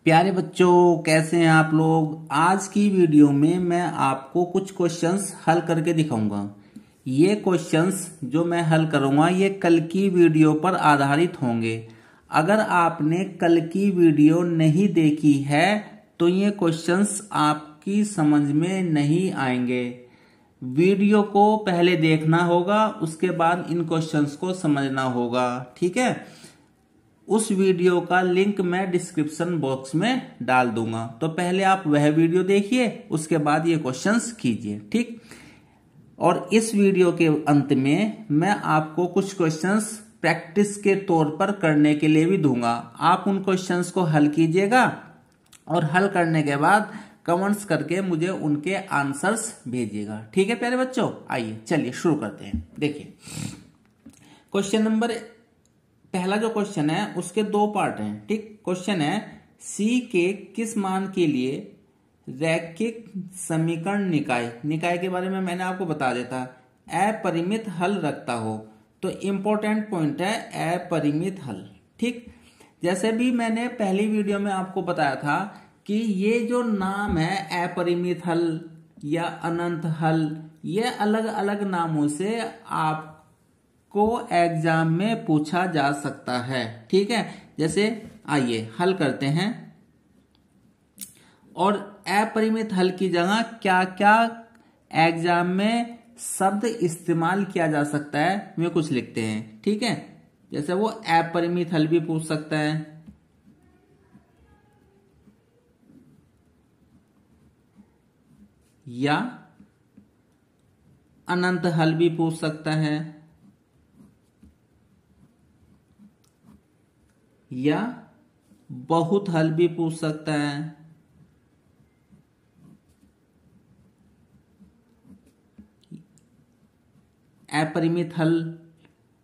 प्यारे बच्चों, कैसे हैं आप लोग। आज की वीडियो में मैं आपको कुछ क्वेश्चंस हल करके दिखाऊंगा। ये क्वेश्चंस जो मैं हल करूंगा ये कल की वीडियो पर आधारित होंगे। अगर आपने कल की वीडियो नहीं देखी है तो ये क्वेश्चंस आपकी समझ में नहीं आएंगे। वीडियो को पहले देखना होगा, उसके बाद इन क्वेश्चंस को समझना होगा। ठीक है, उस वीडियो का लिंक मैं डिस्क्रिप्शन बॉक्स में डाल दूंगा, तो पहले आप वह वीडियो देखिए, उसके बाद ये क्वेश्चंस कीजिए। ठीक, और इस वीडियो के अंत में मैं आपको कुछ क्वेश्चंस प्रैक्टिस के तौर पर करने के लिए भी दूंगा। आप उन क्वेश्चंस को हल कीजिएगा और हल करने के बाद कमेंट्स करके मुझे उनके आंसर्स भेजिएगा। ठीक है प्यारे बच्चों, आइए चलिए शुरू करते हैं। देखिए, क्वेश्चन नंबर पहला जो क्वेश्चन है उसके दो पार्ट हैं। ठीक, क्वेश्चन है C के किस मान के लिए रैखिक समीकरण निकाय के बारे में मैंने आपको बता देता, अपरिमित हल रखता हो। तो इंपॉर्टेंट पॉइंट है अपरिमित हल। ठीक, जैसे भी मैंने पहली वीडियो में आपको बताया था कि ये जो नाम है अपरिमित हल या अनंत हल, ये अलग अलग नामों से आप को एग्जाम में पूछा जा सकता है। ठीक है, जैसे आइए हल करते हैं। और अपरिमित हल की जगह क्या क्या एग्जाम में शब्द इस्तेमाल किया जा सकता है वे कुछ लिखते हैं। ठीक है, जैसे वो अपरिमित हल भी पूछ सकता है, या अनंत हल भी पूछ सकता है, या बहुत हल भी पूछ सकता है, अपरिमित हल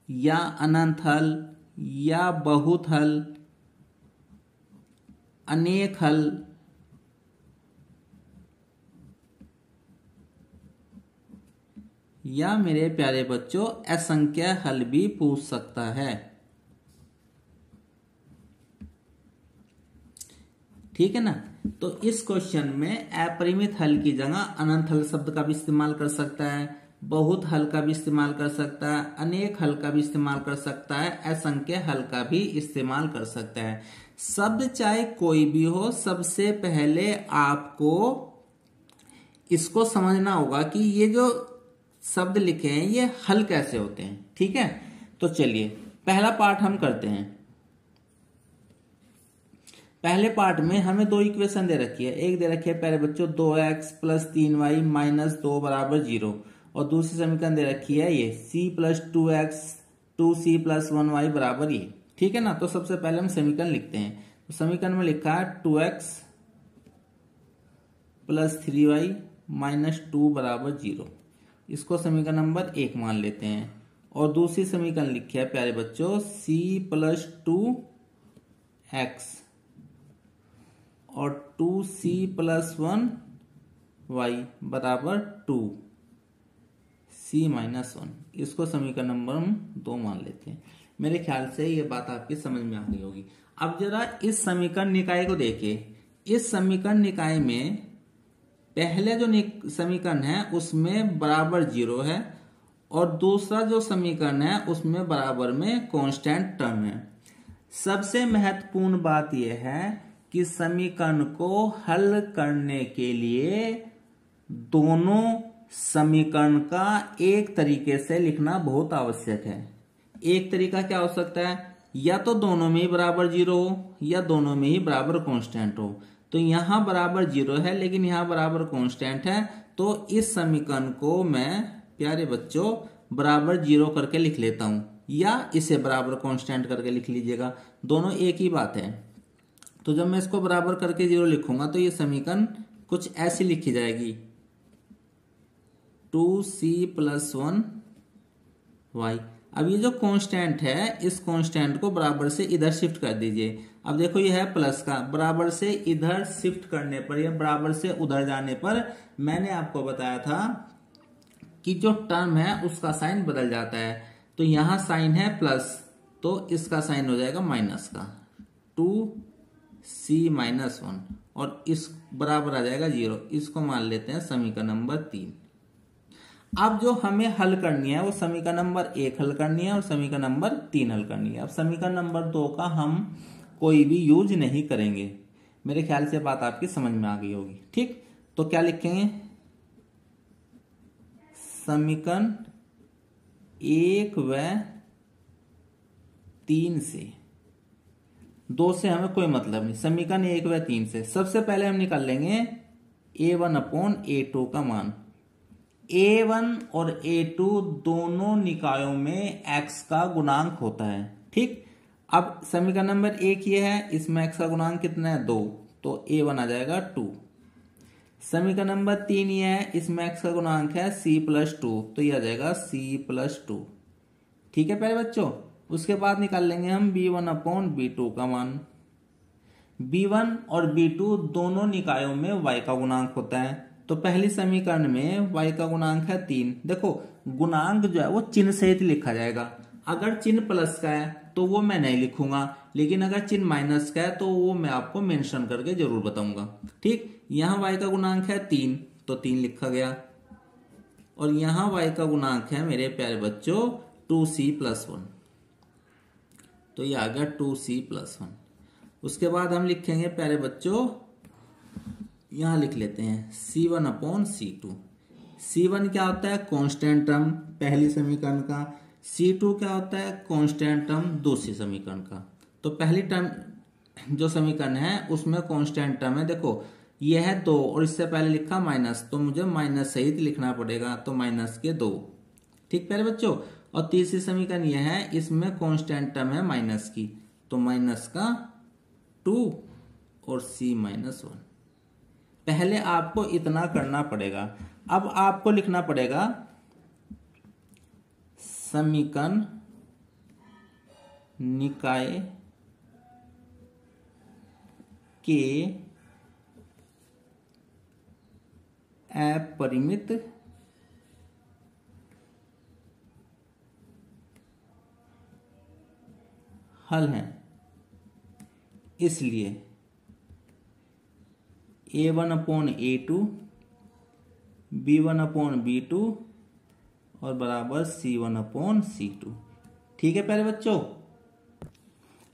या अनंत हल या बहुत हल, अनेक हल, या मेरे प्यारे बच्चों असंख्य हल भी पूछ सकता है। ठीक है ना, तो इस क्वेश्चन में अपरिमित हल की जगह अनंत हल शब्द का भी इस्तेमाल कर सकता है, बहुत हल का भी इस्तेमाल कर सकता है, अनेक हल का भी इस्तेमाल कर सकता है, असंख्य हल का भी इस्तेमाल कर सकता है। शब्द चाहे कोई भी हो, सबसे पहले आपको इसको समझना होगा कि ये जो शब्द लिखे हैं ये हल कैसे होते हैं। ठीक है, तो चलिए पहला पार्ट हम करते हैं। पहले पार्ट में हमें दो इक्वेशन दे रखी है। एक दे रखी है प्यारे बच्चों 2x + 3y - 2 = 0, और दूसरी समीकरण दे रखी है ये c + 2x 2c + 1y = ये। ठीक है ना, तो सबसे पहले हम समीकरण लिखते हैं। तो समीकरण में लिखा है 2x + 3y - 2 = 0। इसको समीकरण नंबर 1 मान लेते हैं। और दूसरी समीकरण लिखी है प्यारे बच्चों c + 2x और 2c + 1y = 2, c - 1। इसको समीकरण नंबर हम 2 मान लेते हैं। मेरे ख्याल से ये बात आपकी समझ में आ गई होगी। अब जरा इस समीकरण निकाय को देखिए। इस समीकरण निकाय में पहले जो समीकरण है उसमें बराबर 0 है, और दूसरा जो समीकरण है उसमें बराबर में कांस्टेंट टर्म है। सबसे महत्वपूर्ण बात यह है कि समीकरण को हल करने के लिए दोनों समीकरण का एक तरीके से लिखना बहुत आवश्यक है। एक तरीका क्या हो सकता है, या तो दोनों में ही बराबर 0 हो या दोनों में ही बराबर कांस्टेंट हो। तो यहां बराबर 0 है लेकिन यहां बराबर कांस्टेंट है, तो इस समीकरण को मैं प्यारे बच्चों बराबर 0 करके लिख लेता हूं, या इसे बराबर कांस्टेंट करके लिख लीजिएगा, दोनों एक ही बात है। तो जब मैं इसको बराबर करके 0 लिखूंगा तो ये समीकरण कुछ ऐसी लिखी जाएगी 2c + 1y। अब ये जो कांस्टेंट है इस कांस्टेंट को बराबर से इधर शिफ्ट कर दीजिए। अब देखो ये है प्लस का, बराबर से इधर शिफ्ट करने पर या बराबर से उधर जाने पर मैंने आपको बताया था कि जो टर्म है उसका साइन बदल जाता है। तो यहां साइन है प्लस, तो इसका साइन हो जाएगा माइनस का। 2 सी माइनस वन, और इस बराबर आ जाएगा 0। इसको मान लेते हैं समीकरण नंबर 3। अब जो हमें हल करनी है वो समीकरण नंबर 1 हल करनी है और समीकरण नंबर 3 हल करनी है। अब समीकरण नंबर 2 का हम कोई भी यूज नहीं करेंगे। मेरे ख्याल से बात आपकी समझ में आ गई होगी। ठीक, तो क्या लिखेंगे, समीकरण 1 व 3 से, 2 से हमें कोई मतलब नहीं, समीकरण 1 व 3 से सबसे पहले हम निकाल लेंगे a1/a2 का मान। a1 और a2 दोनों निकायों में x का गुणांक होता है। ठीक, अब समीकरण नंबर 1 ये है, इसमें x का गुणांक कितना है 2, तो a1 आ जाएगा 2। समीकरण नंबर 3 ये है, इसमें x का गुणांक है c+2, तो ये आ जाएगा c+2। ठीक है प्यारे बच्चों, उसके बाद निकाल लेंगे हम b1/b2 का मान। b1 और b2 दोनों निकायों में y का गुणांक होता है, तो पहली समीकरण में y का गुणांक है 3। देखो गुणांक जो है वो चिन्ह सहित लिखा जाएगा। अगर चिन्ह प्लस का है तो वो मैं नहीं लिखूंगा, लेकिन अगर चिन्ह माइनस का है तो वो मैं आपको मेंशन करके जरूर बताऊंगा। ठीक, यहाँ y का गुणांक है 3, तो 3 लिखा गया, और यहाँ y का गुणांक है मेरे प्यारे बच्चों 2c+1, तो ये आ गया 2c+1। उसके बाद हम लिखेंगे प्यारे बच्चों, यहां लिख लेते हैं c1/c2। c1 क्या होता है, कांस्टेंट टर्म पहली समीकरण का। c2 क्या होता है, कांस्टेंट टर्म दूसरी समीकरण का। तो पहली टर्म जो समीकरण है उसमें कांस्टेंट टर्म है, देखो ये है 2 और इससे पहले लिखा माइनस, तो मुझे माइनस सहित लिखना पड़ेगा, तो -2। ठीक प्यारे बच्चों, और तीसरी समीकरण यह है, इसमें कांस्टेंट टर्म है माइनस की, तो -2 और c-1। पहले आपको इतना करना पड़ेगा। अब आपको लिखना पड़ेगा समीकरण निकाय के अपरिमित हल हैं, इसलिए a1/a2, b1/b2 और बराबर c1/c2। ठीक है प्यारे बच्चों,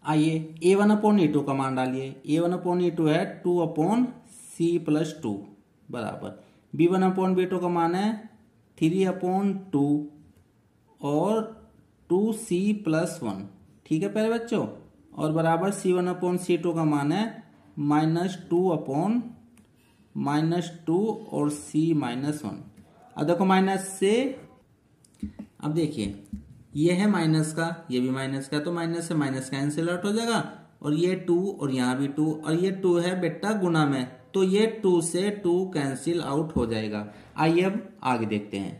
आइए a1/a2 का मान डालिए। a1/a2 है 2/c+2 बराबर, b1/b2 का मान है 3/2 और 2c+1। ठीक है प्यारे बच्चों, और बराबर c1/c2 का मान है -2 और c-1। अब देखो माइनस से, अब देखिए ये है माइनस का, ये भी माइनस का, तो माइनस से माइनस कैंसिल आउट हो जाएगा, और ये 2 और यहाँ भी 2, और ये 2 है बेटा गुना में, तो ये 2 से 2 कैंसिल आउट हो जाएगा। आइए अब आगे देखते हैं।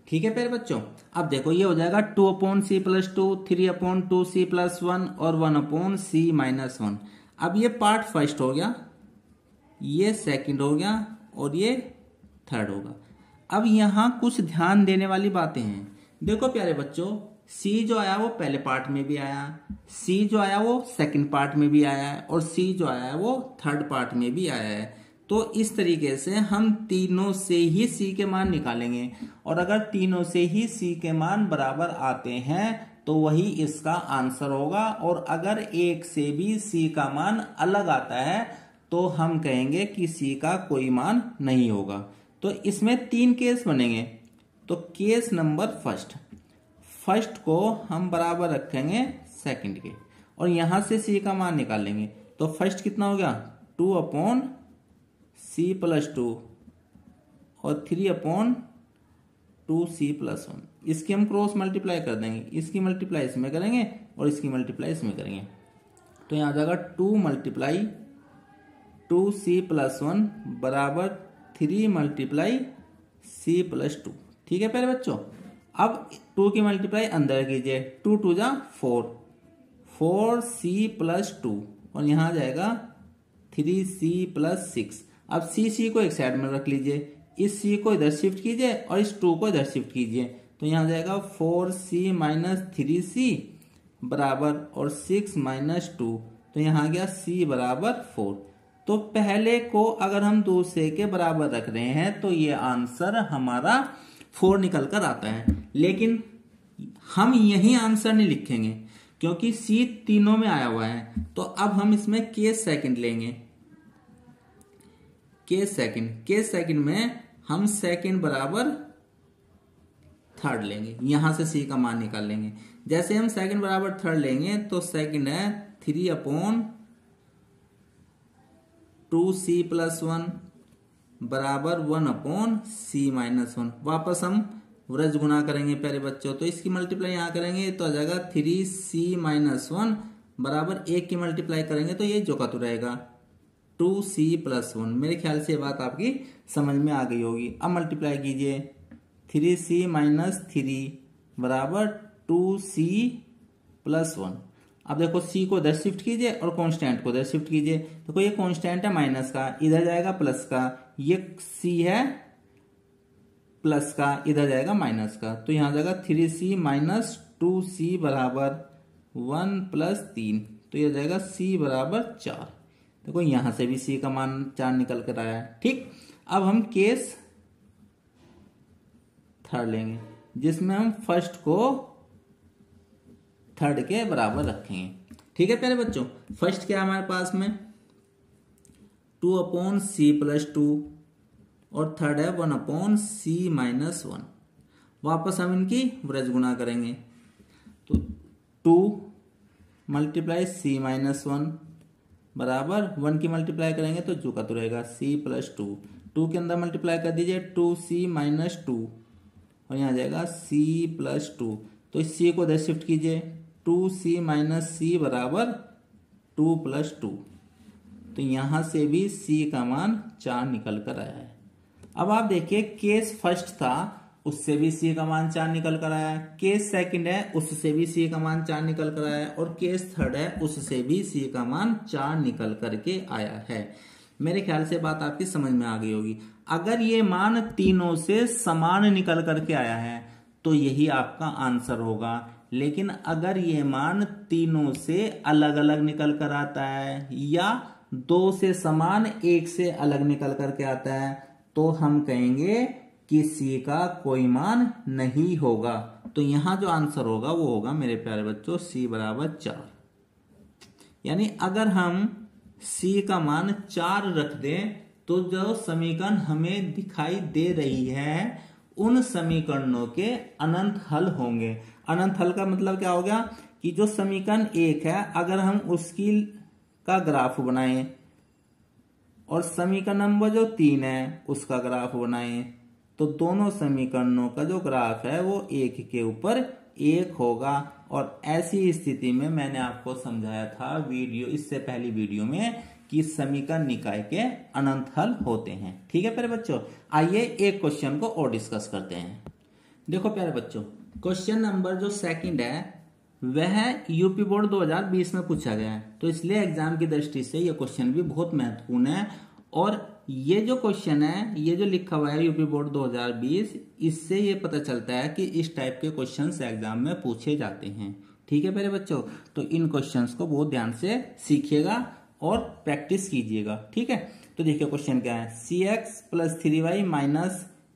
ठीक है प्यारे बच्चों, अब देखो ये हो जाएगा 2/c+2, 3/2c+1 और 1/c-1। अब ये पार्ट फर्स्ट हो गया, ये सेकंड हो गया, और ये थर्ड होगा। अब यहां कुछ ध्यान देने वाली बातें हैं। देखो प्यारे बच्चों, c जो आया वो पहले पार्ट में भी आया, c जो आया वो सेकंड पार्ट में भी आया है, और c जो आया है वो थर्ड पार्ट में भी आया है। तो इस तरीके से हम तीनों से ही c के मान निकालेंगे, और अगर तीनों से ही c के मान बराबर आते हैं तो वही इसका आंसर होगा, और अगर एक से भी c का मान अलग आता है तो हम कहेंगे कि c का कोई मान नहीं होगा। तो इसमें 3 केस बनेंगे। तो केस नंबर फर्स्ट को हम बराबर रखेंगे सेकंड के, और यहां से c का मान निकालेंगे। तो फर्स्ट कितना हो गया 2/c+2 और 3/2c+1। इसकी हम क्रॉस मल्टीप्लाई कर देंगे, इसकी मल्टीप्लाई इसमें करेंगे और इसकी मल्टीप्लाई इसमें करेंगे, तो यहां आ जाएगा 2/2c+1 बराबर 3/c+2। ठीक है प्यारे बच्चों, अब 2 की मल्टीप्लाई अंदर कीजिए, 2 2 जा 4c+2, और यहां आ जाएगा 3c+6। अब c को एक साइड में रख लीजिए, इस c को इधर शिफ्ट कीजिए और इस 2 को इधर शिफ्ट कीजिए, तो यहां आ जाएगा 4c - 3c बराबर और 6 - 2, तो यहाँ आ गया c बराबर 4। तो पहले को अगर हम दूसरे के बराबर रख रहे हैं तो ये आंसर हमारा 4 निकल कर आता है। लेकिन हम यही आंसर नहीं लिखेंगे क्योंकि c तीनों में आया हुआ है। तो अब हम इसमें केस सेकंड लेंगे। केस सेकंड में हम सेकंड बराबर थर्ड लेंगे, यहां से c का मान निकाल लेंगे। जैसे हम सेकंड बराबर थर्ड लेंगे तो सेकंड है 3/2c + 1 बराबर 1/c-1। वापस हम व्रज गुना करेंगे प्यारे बच्चों, तो इसकी मल्टीप्लाई यहां करेंगे तो आ जाएगा 3c-1 बराबर 1 की मल्टीप्लाई करेंगे तो ये जो का तो रहेगा 2c + 1। मेरे ख्याल से ये बात आपकी समझ में आ गई होगी। अब मल्टीप्लाई कीजिए 3c - 3 बराबर 2c + 1। अब देखो c को इधर शिफ्ट कीजिए और कांस्टेंट को इधर शिफ्ट कीजिए। देखो ये कांस्टेंट है माइनस का, इधर जाएगा प्लस का, ये c है प्लस का, इधर जाएगा माइनस का, तो यहां जाएगा 3c - 2c बराबर 1 + 3, तो यह जाएगा c बराबर 4। देखो यहां से भी c का मान 4 निकल कर आया है। ठीक, अब हम केस थर्ड लेंगे जिसमें हम फर्स्ट को थर्ड के बराबर रखेंगे। ठीक है प्यारे बच्चों, फर्स्ट क्या है हमारे पास में 2/c + 2 और थर्ड है 1/c-1। वापस हम इनकी व्रज गुना करेंगे तो 2 × c-1 बराबर 1 की मल्टीप्लाई करेंगे तो जो का तो रहेगा c + 2। 2 के अंदर मल्टीप्लाई कर दीजिए 2c - 2 और यहाँ जाएगा c + 2, तो इस c को इधर शिफ्ट कीजिए 2c - c बराबर 2 + 2, तो यहां से भी c का मान 4 निकल कर आया है। अब आप देखिए केस फर्स्ट था उससे भी c का मान 4 निकल कर आया है, केस सेकंड है उससे भी c का मान 4 निकल कर आया है, और केस थर्ड है उससे भी c का मान 4 निकल करके आया है। मेरे ख्याल से बात आपकी समझ में आ गई होगी। अगर ये मान तीनों से समान निकल करके आया है तो यही आपका आंसर होगा। लेकिन अगर ये मान तीनों से अलग अलग निकल कर आता है या 2 से समान 1 से अलग निकल करके आता है तो हम कहेंगे कि c का कोई मान नहीं होगा। तो यहां जो आंसर होगा वो होगा मेरे प्यारे बच्चों c बराबर 4। यानी अगर हम c का मान 4 रख दें तो जो समीकरण हमें दिखाई दे रही है उन समीकरणों के अनंत हल होंगे। अनंत हल का मतलब क्या हो गया कि जो समीकरण 1 है अगर हम उसकी का ग्राफ बनाएं और समीकरण नंबर जो 3 है उसका ग्राफ बनाएं तो दोनों समीकरणों का जो ग्राफ है वो 1 के ऊपर 1 होगा। और ऐसी स्थिति में मैंने आपको समझाया था वीडियो इससे पहली वीडियो में कि समीकरण निकाय के अनंत हल होते हैं। ठीक है प्यारे बच्चों, आइए एक क्वेश्चन को और डिस्कस करते हैं। देखो प्यारे बच्चों, क्वेश्चन नंबर जो सेकंड है वह यूपी बोर्ड 2020 में पूछा गया है, तो इसलिए एग्जाम की दृष्टि से यह क्वेश्चन भी बहुत महत्वपूर्ण है। और ये जो क्वेश्चन है ये जो लिखा हुआ है यूपी बोर्ड 2020, इससे ये पता चलता है कि इस टाइप के क्वेश्चंस एग्जाम में पूछे जाते हैं। ठीक है प्यारे बच्चों, तो इन क्वेश्चंस को बहुत ध्यान से सीखिएगा और प्रैक्टिस कीजिएगा। ठीक है, तो देखिए क्वेश्चन क्या है, cx + 3y -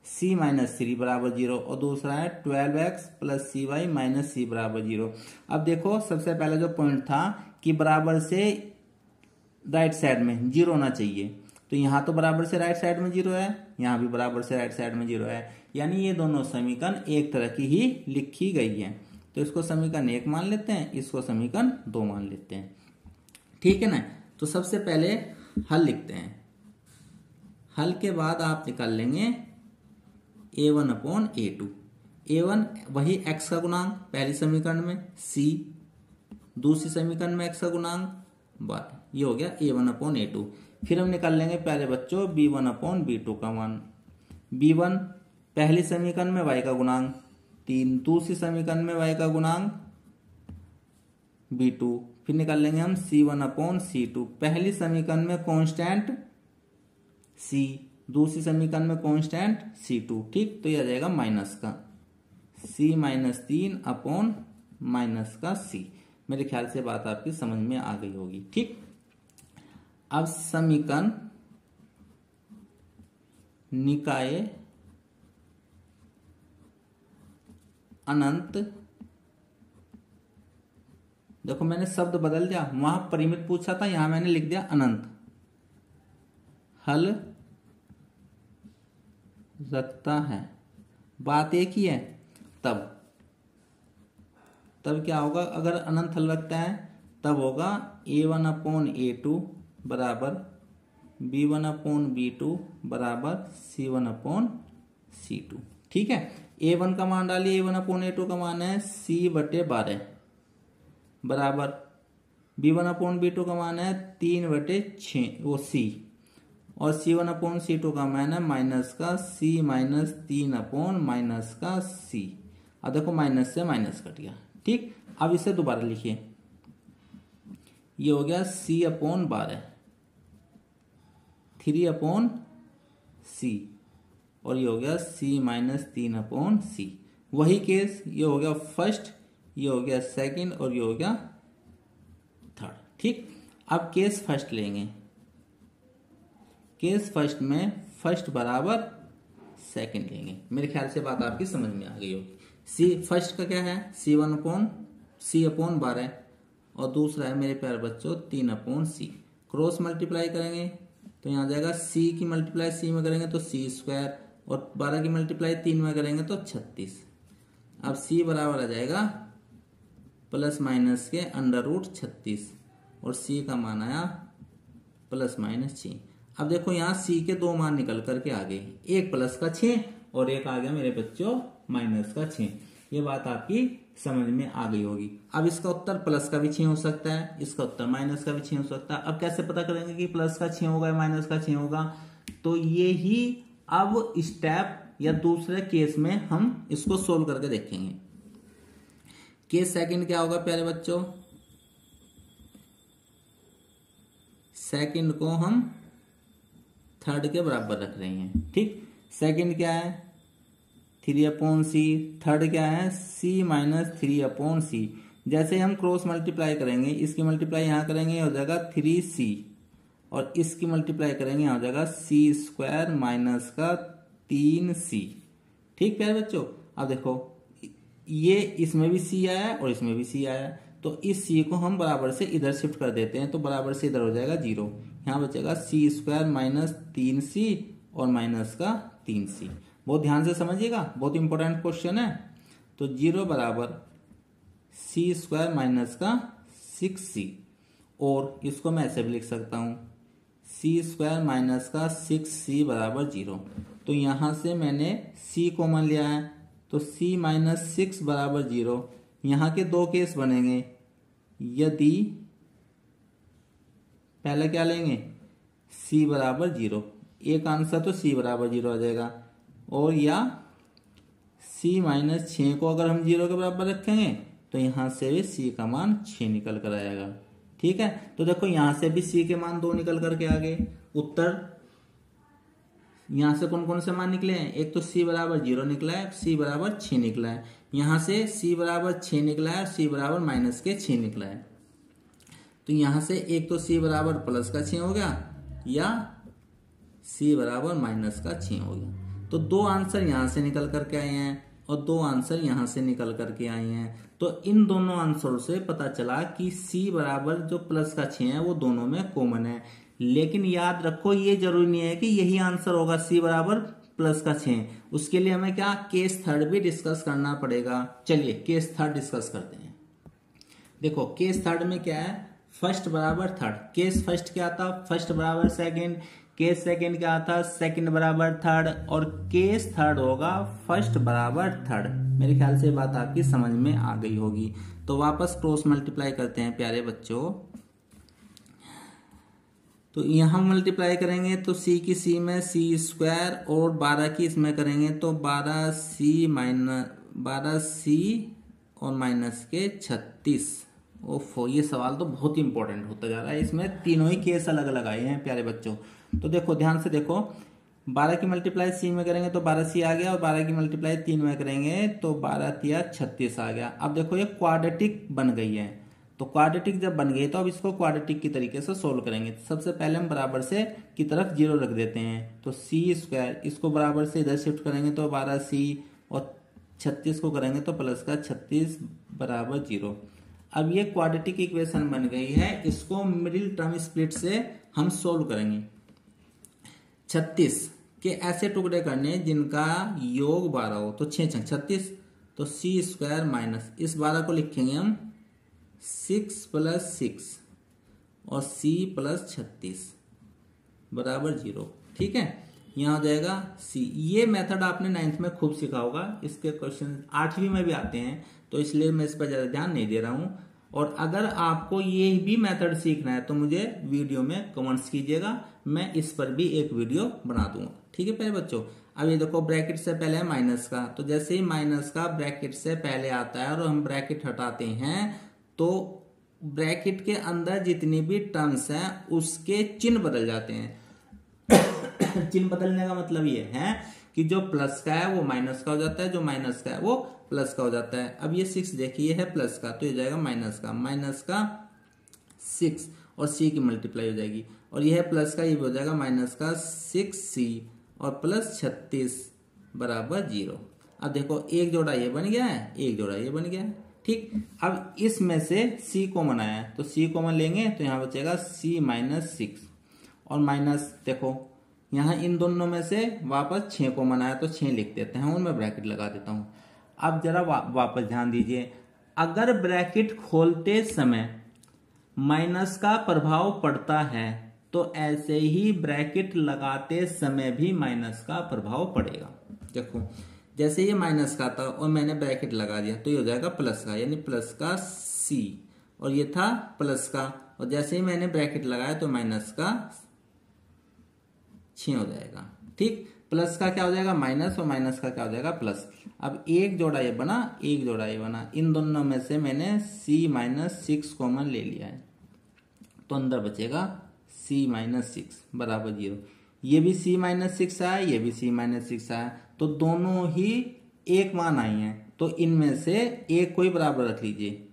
c - 3 बराबर 0 और दूसरा है 12x + cy - c बराबर 0। अब देखो सबसे पहला जो पॉइंट था कि बराबर से राइट साइड में 0 होना चाहिए, तो यहां तो बराबर से राइट साइड में 0 है, यहां भी बराबर से राइट साइड में 0 है, यानी ये दोनों समीकरण एक तरह की ही लिखी गई है। तो इसको समीकरण 1 मान लेते हैं, इसको समीकरण 2 मान लेते हैं। ठीक है ना, तो सबसे पहले हल लिखते हैं। हल के बाद आप निकाल लेंगे a1/a2। a1 वही x का गुणांक पहली समीकरण में, c दूसरी समीकरण में x का गुणांक, बात ये हो गया a1/a2। फिर हम निकाल लेंगे प्यारे बच्चों b1/b2 का मान। b1 पहली समीकरण में y का गुणांक 3, दूसरी समीकरण में y का गुणांक b2। फिर निकाल लेंगे हम c1/c2, पहली समीकरण में कांस्टेंट c, दूसरी समीकरण में कांस्टेंट c2। ठीक, तो यह आ जाएगा माइनस का c - 3 अपॉन माइनस का c। मेरे ख्याल से बात आपकी समझ में आ गई होगी। ठीक, अब समीकरण निकाय अनंत, देखो मैंने शब्द बदल दिया, वहां परिमित पूछा था, यहां मैंने लिख दिया अनंत, हल रखता है। बात एक ही है, तब क्या होगा, अगर अनंत हल रखता है तब होगा a1/a2 बराबर b1/b2 बराबर c1/c2। ठीक है, a1 का मान डालिए, a1/a2 का मान है c/12 बराबर b1/b2 का मान है 3/6 वो c, और c1/c2 का मान है माइनस का c माइनस 3 माइनस का c। अब देखो माइनस से माइनस कट गया। ठीक, अब इसे दोबारा लिखिए, ये हो गया c/12 3/c, और ये हो गया c माइनस 3/c। वही केस, ये हो गया फर्स्ट, ये हो गया सेकंड, और ये हो गया थर्ड। ठीक, अब केस फर्स्ट लेंगे। केस फर्स्ट में फर्स्ट बराबर सेकंड लेंगे। मेरे ख्याल से बात आपकी समझ में आ गई होगी। सी फर्स्ट का क्या है, c/12, और दूसरा है मेरे प्यारे बच्चों 3/c। क्रॉस मल्टीप्लाई करेंगे तो यहाँ जाएगा c की मल्टीप्लाई c में करेंगे तो c², और 12 की मल्टीप्लाई 3 में करेंगे तो 36। अब c बराबर आ जाएगा प्लस माइनस के √36, और c का मान आया ±6। अब देखो यहाँ c के दो मान निकल करके आ गए, एक प्लस का 6 और एक आ गया मेरे बच्चों माइनस का 6। ये बात आपकी समझ में आ गई होगी। अब इसका उत्तर प्लस का भी 6 हो सकता है, इसका उत्तर माइनस का भी 6 हो सकता है। अब कैसे पता करेंगे कि प्लस का 6 होगा या माइनस का 6 होगा, तो ये ही अब स्टेप या दूसरे केस में हम इसको सोल्व करके देखेंगे। केस सेकंड क्या होगा प्यारे बच्चों, सेकंड को हम थर्ड के बराबर रख रहे हैं। ठीक, सेकंड क्या है 3/c, थर्ड क्या है c माइनस 3/c। जैसे हम क्रॉस मल्टीप्लाई करेंगे, इसकी मल्टीप्लाई यहां करेंगे हो जाएगा 3c, और इसकी मल्टीप्लाई करेंगे यहां हो जाएगा c² माइनस का 3c। ठीक प्यारे बच्चों, अब देखो ये इसमें भी c आया और इसमें भी c आया, तो इस c को हम बराबर से इधर शिफ्ट कर देते हैं, तो बराबर से इधर हो जाएगा 0, यहाँ बचेगा c² माइनस 3c और माइनस का 3c। बहुत ध्यान से समझिएगा, बहुत इंपॉर्टेंट क्वेश्चन है। तो 0 बराबर c² माइनस का 6c, और इसको मैं ऐसे भी लिख सकता हूं c² माइनस का 6c बराबर 0। तो यहां से मैंने c कॉमन लिया है, तो c माइनस 6 बराबर 0। यहां के दो केस बनेंगे, यदि पहला क्या लेंगे c बराबर 0, एक आंसर तो c बराबर 0 आ जाएगा, और या c माइनस 6 को अगर हम 0 के बराबर रखेंगे तो यहां से भी c का मान 6 निकल कर आएगा। ठीक है, तो देखो यहां से भी c के मान 2 निकल करके आ गए। उत्तर यहां से कौन कौन से मान निकले हैं, एक तो c बराबर 0 निकला है, c बराबर 6 निकला है, यहां से c बराबर 6 निकला है और c बराबर माइनस के 6 निकला है। तो यहां से एक तो c बराबर प्लस का 6 हो गया, या c बराबर माइनस का 6 हो गया। तो दो आंसर यहां से निकल करके आए हैं और दो आंसर यहां से निकल करके आए हैं। तो इन दोनों आंसरों से पता चला कि c बराबर जो प्लस का 6 है वो दोनों में कॉमन है। लेकिन याद रखो ये जरूरी नहीं है कि यही आंसर होगा c बराबर प्लस का 6। उसके लिए हमें क्या केस थर्ड भी डिस्कस करना पड़ेगा। चलिए केस थर्ड डिस्कस करते हैं। देखो केस थर्ड में क्या है, फर्स्ट बराबर थर्ड। केस फर्स्ट क्या था, फर्स्ट बराबर सेकंड। केस सेकंड क्या था, सेकंड बराबर थर्ड। और केस थर्ड होगा फर्स्ट बराबर थर्ड। मेरे ख्याल से बात आपकी समझ में आ गई होगी। तो वापस क्रॉस मल्टीप्लाई करते हैं प्यारे बच्चों। तो यहां मल्टीप्लाई करेंगे तो c की c में c² और 12 की इसमें करेंगे तो 12c और माइनस के 36। ओफो, ये सवाल तो बहुत ही इंपॉर्टेंट होता जा रहा है। इसमें तीनों ही केस अलग अलग आए हैं प्यारे बच्चों। तो देखो ध्यान से देखो, 12 की मल्टीप्लाई c में करेंगे तो 12c आ गया, और 12 की मल्टीप्लाई 3 में करेंगे तो 12 3 36 आ गया। अब देखो ये क्वाड्रेटिक बन गई है, तो क्वाड्रेटिक जब बन गई तो अब इसको क्वाड्रेटिक की तरीके से सोल्व करेंगे। सबसे पहले हम बराबर से की तरफ 0 रख देते हैं, तो सी स्क्वायर, इसको बराबर से इधर शिफ्ट करेंगे तो 12c, और 36 को करेंगे तो प्लस का 36 बराबर 0। अब ये क्वाड्रेटिक इक्वेशन बन गई है, इसको मिडिल टर्म स्प्लिट से हम सोल्व करेंगे। 36 के ऐसे टुकड़े करने जिनका योग 12 हो, तो 6 छंग 36, तो सी स्क्वायर माइनस इस 12 को लिखेंगे हम 6 + 6 और c + 36 बराबर 0। ठीक है, यहाँ हो जाएगा c। ये मेथड आपने 9th में खूब सीखा होगा, इसके क्वेश्चन 8वीं में भी आते हैं, तो इसलिए मैं इस पर ज्यादा ध्यान नहीं दे रहा हूं। और अगर आपको ये भी मेथड सीखना है तो मुझे वीडियो में कमेंट्स कीजिएगा, मैं इस पर भी एक वीडियो बना दूंगा। ठीक है प्यारे बच्चों, अब ये देखो ब्रैकेट से पहले है माइनस का, तो जैसे ही माइनस का ब्रैकेट से पहले आता है और हम ब्रैकेट हटाते हैं तो ब्रैकेट के अंदर जितनी भी टर्म्स हैं उसके चिन्ह बदल जाते हैं। चिन्ह बदलने का मतलब ये है कि जो प्लस का है वो माइनस का हो जाता है, जो माइनस का है वो प्लस का हो जाता है। अब ये 6 देखिए है प्लस का, तो ये जाएगा माइनस का 6 और c की मल्टीप्लाई हो जाएगी, और यह है प्लस का, ये भी हो जाएगा माइनस का 6c और प्लस 36 बराबर 0। अब देखो एक जोड़ा ये बन गया है, एक जोड़ा ये बन गया है। ठीक, अब इसमें से c कॉमन आया है, तो c कॉमन लेंगे तो यहाँ बचेगा c - 6 और माइनस, देखो यहाँ इन दोनों में से वापस 6 कॉमन आया तो 6 लिख देते हैं, उनमें ब्रैकेट लगा देता हूं। अब जरा वापस ध्यान दीजिए, अगर ब्रैकेट खोलते समय माइनस का प्रभाव पड़ता है तो ऐसे ही ब्रैकेट लगाते समय भी माइनस का प्रभाव पड़ेगा। देखो जैसे ये माइनस का था और मैंने ब्रैकेट लगा दिया तो ये हो जाएगा प्लस का, यानी प्लस का c, और ये था प्लस का, और जैसे ही मैंने ब्रैकेट लगाया तो माइनस का 6 हो जाएगा। ठीक, प्लस का क्या हो जाएगा माइनस और माइनस का क्या हो जाएगा प्लस। अब एक जोड़ा ये बना, एक जोड़ा ये बना, इन दोनों में से मैंने c - 6 कॉमन ले लिया है, तो अंदर बचेगा c - 6 बराबर 0। ये भी c - 6 आया, ये भी c - 6 आया, तो दोनों ही एक मान आई हैं, तो इनमें से एक कोई बराबर रख लीजिए।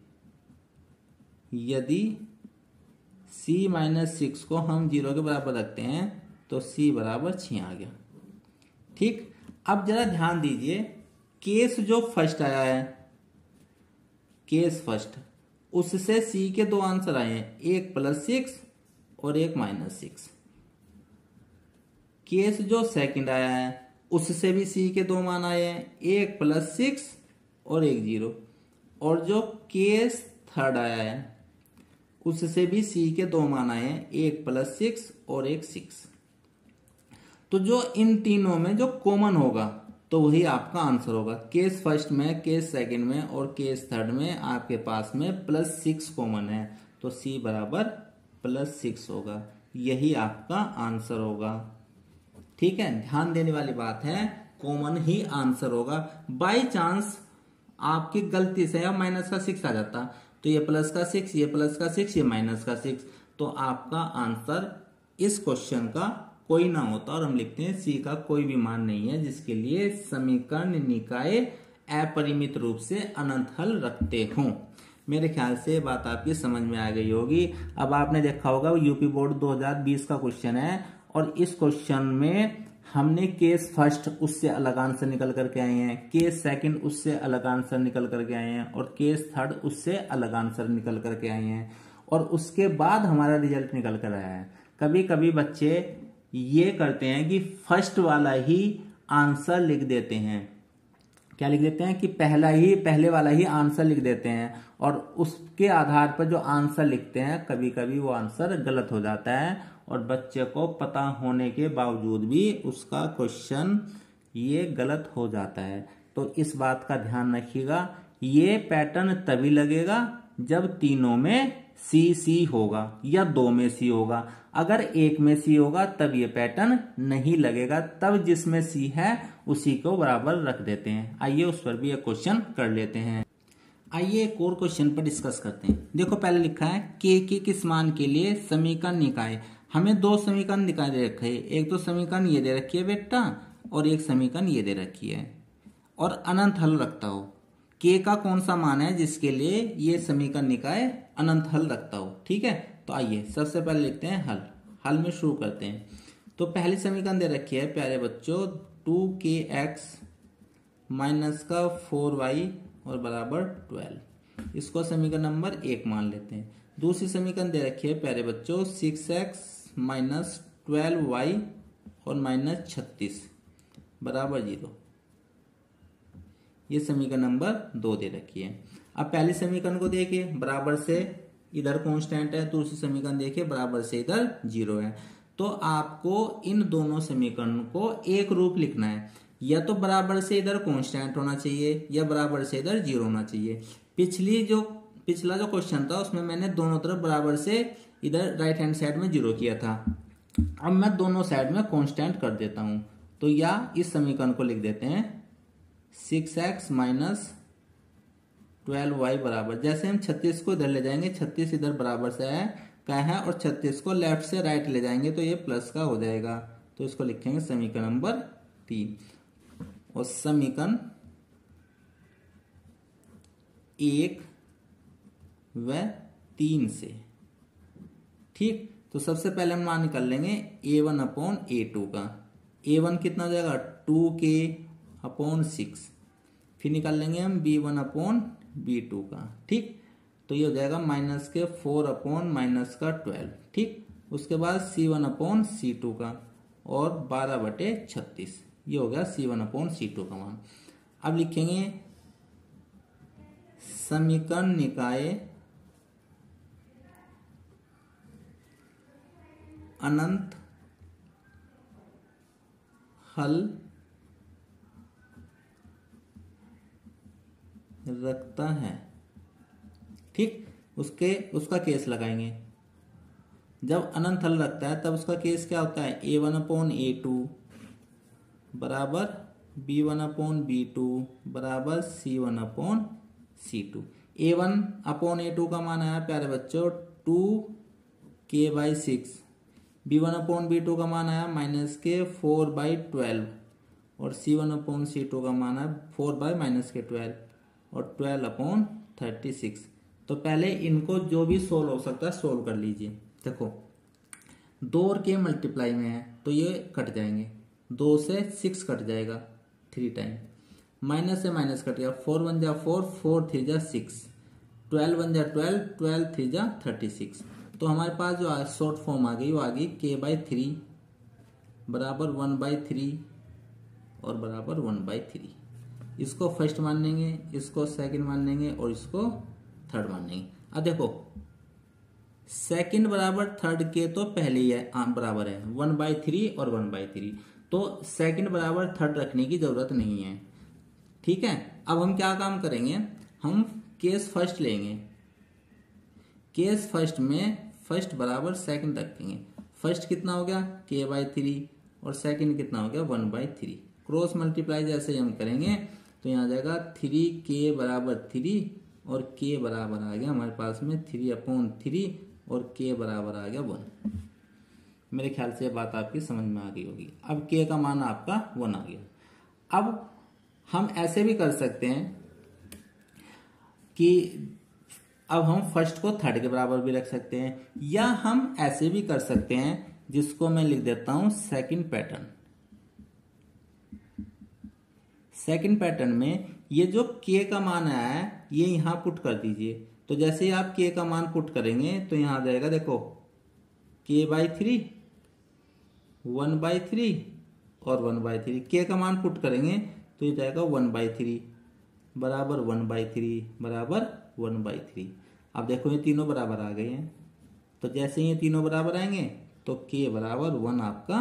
यदि c - 6 को हम 0 के बराबर रखते हैं तो c बराबर 6 आ गया। ठीक, अब जरा ध्यान दीजिए, केस जो फर्स्ट आया है, केस फर्स्ट, उससे c के दो आंसर आए हैं, एक +6 और एक -6। केस जो सेकंड आया है उससे भी c के दो मान आए हैं, एक +6 और एक 0। और जो केस थर्ड आया है उससे भी c के दो मान आए हैं, एक +6 और एक 6। तो जो इन तीनों में जो कॉमन होगा तो वही आपका आंसर होगा। केस फर्स्ट में, केस सेकंड में और केस थर्ड में आपके पास में +6 कॉमन है, तो c बराबर +6 होगा, यही आपका आंसर होगा। ठीक है, ध्यान देने वाली बात है, कॉमन ही आंसर होगा। बाय चांस आपकी गलती से अब माइनस का 6 आ जाता तो ये प्लस का 6, ये प्लस का 6, ये माइनस का 6, तो आपका आंसर इस क्वेश्चन का कोई ना होता, और हम लिखते हैं c का कोई भी मान नहीं है जिसके लिए समीकरण निकाय अपरिमित रूप से अनंत हल रखते हों। मेरे ख्याल से बात आपकी समझ में आ गई होगी। अब आपने देखा होगा यूपी बोर्ड 2020 का क्वेश्चन है, और इस क्वेश्चन में हमने केस फर्स्ट उससे अलग आंसर निकल करके आए हैं, केस सेकंड उससे अलग आंसर निकल करके आए हैं, और केस थर्ड उससे अलग आंसर निकल करके आए हैं, और उसके बाद हमारा रिजल्ट निकल कर आया है। कभी कभी बच्चे ये करते हैं कि फर्स्ट वाला ही आंसर लिख देते हैं, क्या लिख देते हैं कि पहले वाला ही आंसर लिख देते हैं, और उसके आधार पर जो आंसर लिखते हैं कभी कभी वो आंसर गलत हो जाता है, और बच्चे को पता होने के बावजूद भी उसका क्वेश्चन ये गलत हो जाता है। तो इस बात का ध्यान रखिएगा, ये पैटर्न तभी लगेगा जब तीनों में सी होगा या 2 में सी होगा। अगर एक में सी होगा तब ये पैटर्न नहीं लगेगा, तब जिसमें सी है उसी को बराबर रख देते हैं। आइए उस पर भी एक क्वेश्चन कर लेते हैं। आइए एक और क्वेश्चन पर डिस्कस करते हैं। देखो पहले लिखा है के किस मान के लिए समीकरण निकाय। हमें 2 समीकरण निकाय दे रखे हैं, एक तो समीकरण ये दे रखी है बेटा और एक समीकरण ये दे रखी है, और अनंत हल रखता हो। के का कौन सा मान है जिसके लिए ये समीकरण निकाय अनंत हल रखता हो। ठीक है, तो आइए सबसे पहले लिखते हैं हल। हल में शुरू करते हैं। तो पहली समीकरण दे रखी है प्यारे बच्चों 2kx माइनस का 4y और बराबर 12। इसको समीकरण नंबर 1 मान लेते हैं। दूसरी समीकरण दे रखी है प्यारे बच्चों 6x माइनस 12y और माइनस 36 बराबर 0। ये समीकरण नंबर 2 दे रखी है। अब पहली समीकरण को देखिए, बराबर से इधर कांस्टेंट है। दूसरी समीकरण देखिए, बराबर से इधर 0 है। तो आपको इन दोनों समीकरणों को एक रूप लिखना है। या तो बराबर से इधर कांस्टेंट होना चाहिए या बराबर से इधर 0 होना चाहिए। पिछला जो क्वेश्चन था उसमें मैंने दोनों तरफ बराबर से इधर राइट हैंड साइड में 0 किया था। अब मैं दोनों साइड में कांस्टेंट कर देता हूं। तो या इस समीकरण को लिख देते हैं 6x माइनस 12y बराबर, जैसे हम 36 को इधर ले जाएंगे, 36 इधर बराबर से है और 36 को लेफ्ट से राइट ले जाएंगे तो ये प्लस का हो जाएगा। तो इसको लिखेंगे समीकरण नंबर 3। और समीकरण 1 व 3 से। ठीक, तो सबसे पहले हम मान निकाल लेंगे a1 अपॉन a2 का। a1 कितना हो जाएगा 2k अपॉन 6। फिर निकाल लेंगे हम b1 अपॉन b2 का। ठीक, तो ये हो जाएगा माइनस के 4 अपॉन माइनस का 12। ठीक, उसके बाद c1 अपॉन c2 का और 12/36। ये हो गया c1 अपॉन c2 का मान। अब लिखेंगे समीकरण निकाय अनंत हल रखता है। ठीक, उसका केस लगाएंगे। जब अनंत हल रखता है तब उसका केस क्या होता है a1 अपॉन a2 बराबर b1 अपॉन b2 बराबर c1 upon c2। a1 upon a2 का मान आया प्यारे बच्चों 2k/6। b1 अपॉन b2 का मान आया माइनस के 4/12 और c1 अपॉन c2 का मान आया 4/-12 और 12 अपॉन 36। तो पहले इनको जो भी सोल्व हो सकता है सोल्व कर लीजिए। देखो 2 और k मल्टीप्लाई में है तो ये कट जाएंगे। 2 से 6 कट जाएगा 3 टाइम, माइनस से माइनस कट गया 4 1 जा 4, 4 3 जा 6, 12 1 जा 12, 12 3 जा 36। तो हमारे पास जो शॉर्ट फॉर्म आ गई वो आ गई k/3 बराबर 1/3 और बराबर 1/3। इसको फर्स्ट मान लेंगे, इसको सेकंड मान लेंगे और इसको थर्ड मान लेंगे। अब देखो सेकंड बराबर थर्ड के तो पहले ही है बराबर है 1/3 और 1/3। तो सेकंड बराबर थर्ड रखने की जरूरत नहीं है। ठीक है, अब हम क्या काम करेंगे, हम केस फर्स्ट लेंगे। केस फर्स्ट में फर्स्ट बराबर सेकंड रखेंगे। फर्स्ट कितना हो गया k/3 और सेकंड कितना हो गया 1/3। क्रॉस मल्टीप्लाई जैसे हम करेंगे तो यहाँ आ जाएगा 3k बराबर 3 और k बराबर आ गया हमारे पास में 3/3 और k बराबर आ गया 1। मेरे ख्याल से बात आपकी समझ में आ गई होगी। अब k का मान आपका 1 आ गया। अब हम ऐसे भी कर सकते हैं कि अब हम फर्स्ट को थर्ड के बराबर भी रख सकते हैं, या हम ऐसे भी कर सकते हैं जिसको मैं लिख देता हूं सेकंड पैटर्न। सेकंड पैटर्न में ये जो k का मान आया है ये यहां पुट कर दीजिए। तो जैसे ही आप k का मान पुट करेंगे तो यहां आ जाएगा देखो k/3 1/3 और 1/3। k का मान पुट करेंगे तो ये जाएगा 1/3 बराबर 1/3 बराबर 1/3। अब देखो ये तीनों बराबर आ गए हैं। तो जैसे ये तीनों बराबर आएंगे तो k बराबर 1 आपका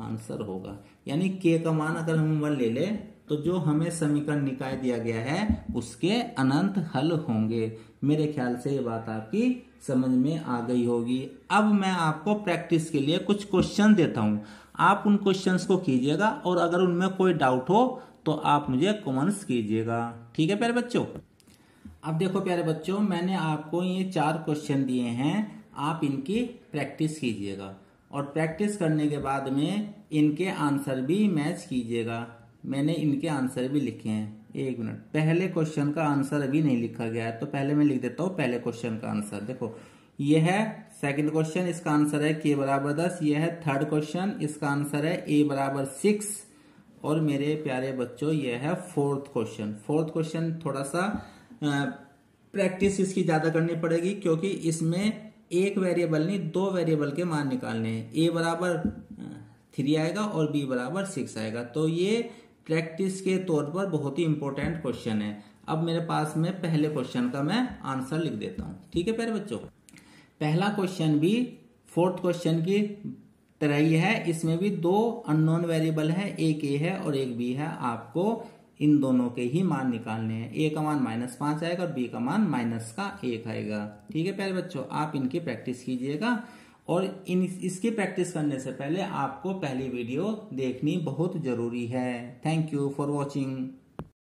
आंसर होगा। यानी k का मान अगर हम 1 ले लें तो जो हमें समीकरण निकाय दिया गया है उसके अनंत हल होंगे। मेरे ख्याल से ये बात आपकी समझ में आ गई होगी। अब मैं आपको प्रैक्टिस के लिए कुछ क्वेश्चन देता हूं, आप उन क्वेश्चंस को कीजिएगा और अगर उनमें कोई डाउट हो तो आप मुझे कमेंट्स कीजिएगा। ठीक है प्यारे बच्चों। अब देखो प्यारे बच्चों, मैंने आपको ये 4 क्वेश्चन दिए हैं, आप इनकी प्रैक्टिस कीजिएगा और प्रैक्टिस करने के बाद में इनके आंसर भी मैच कीजिएगा। मैंने इनके आंसर भी लिखे हैं, एक मिनट, पहले क्वेश्चन का आंसर अभी नहीं लिखा गया है, तो पहले मैं लिख देता हूं पहले क्वेश्चन का आंसर। देखो ये है सेकंड क्वेश्चन, इसका आंसर है k बराबर 10। ये है थर्ड क्वेश्चन, इसका आंसर है a बराबर 6। और मेरे प्यारे बच्चों ये है फोर्थ क्वेश्चन। फोर्थ क्वेश्चन थोड़ा सा प्रैक्टिस इसकी ज्यादा करनी पड़ेगी, क्योंकि इसमें एक वेरिएबल नहीं 2 वेरिएबल के मान निकालने हैं। a बराबर 3 आएगा और b बराबर 6 आएगा। तो ये प्रैक्टिस के तौर पर बहुत ही इंपॉर्टेंट क्वेश्चन है। अब मेरे पास में पहले क्वेश्चन का मैं आंसर लिख देता हूं। ठीक है प्यारे बच्चों, पहला क्वेश्चन भी फोर्थ क्वेश्चन की तरह ही है। इसमें भी 2 अननोन वेरिएबल है, एक a है और एक b है। आपको इन दोनों के ही मान निकालने हैं। a का मान -5 आएगा और b का मान -1 आएगा। ठीक है प्यारे बच्चों, आप इनकी प्रैक्टिस कीजिएगा। और इसकी प्रैक्टिस करने से पहले आपको पहली वीडियो देखनी बहुत जरूरी है। Thank you for watching.